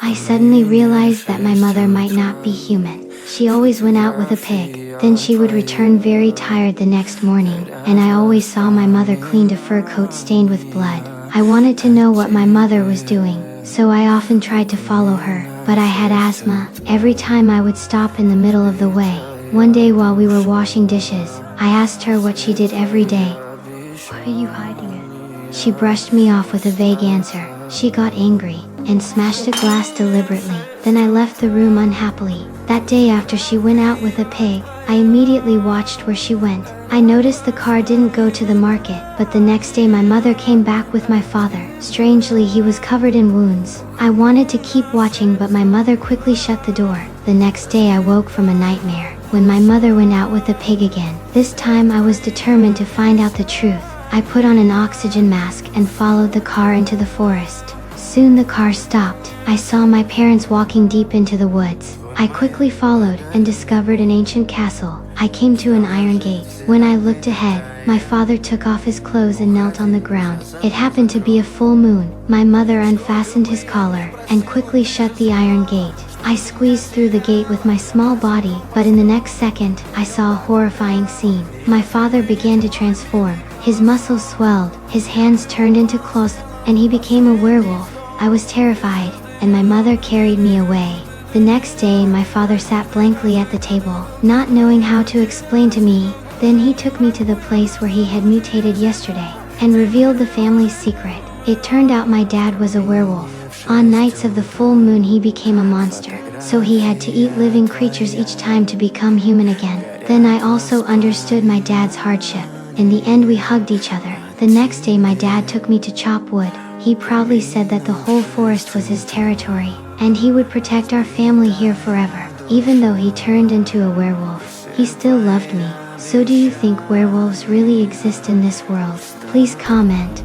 I suddenly realized that my mother might not be human. She always went out with a pig. Then she would return very tired the next morning, and I always saw my mother cleaned a fur coat stained with blood. I wanted to know what my mother was doing, so I often tried to follow her, but I had asthma. Every time I would stop in the middle of the way. One day while we were washing dishes, I asked her what she did every day. Why are you hiding it? She brushed me off with a vague answer. She got angry and smashed a glass deliberately. Then I left the room unhappily. That day after she went out with a pig, I immediately watched where she went. I noticed the car didn't go to the market, but the next day my mother came back with my father. Strangely, he was covered in wounds. I wanted to keep watching, but my mother quickly shut the door. The next day I woke from a nightmare when my mother went out with a pig again. This time I was determined to find out the truth. I put on an oxygen mask and followed the car into the forest. Soon the car stopped. I saw my parents walking deep into the woods. I quickly followed and discovered an ancient castle. I came to an iron gate. When I looked ahead, my father took off his clothes and knelt on the ground. It happened to be a full moon. My mother unfastened his collar and quickly shut the iron gate. I squeezed through the gate with my small body, but in the next second, I saw a horrifying scene. My father began to transform. His muscles swelled, his hands turned into claws, and he became a werewolf. I was terrified, and my mother carried me away. The next day, my father sat blankly at the table, not knowing how to explain to me. Then he took me to the place where he had mutated yesterday, and revealed the family's secret. It turned out my dad was a werewolf. On nights of the full moon he became a monster, so he had to eat living creatures each time to become human again. Then I also understood my dad's hardship. In the end we hugged each other. The next day my dad took me to chop wood. He proudly said that the whole forest was his territory, and he would protect our family here forever. Even though he turned into a werewolf, he still loved me. So do you think werewolves really exist in this world? Please comment.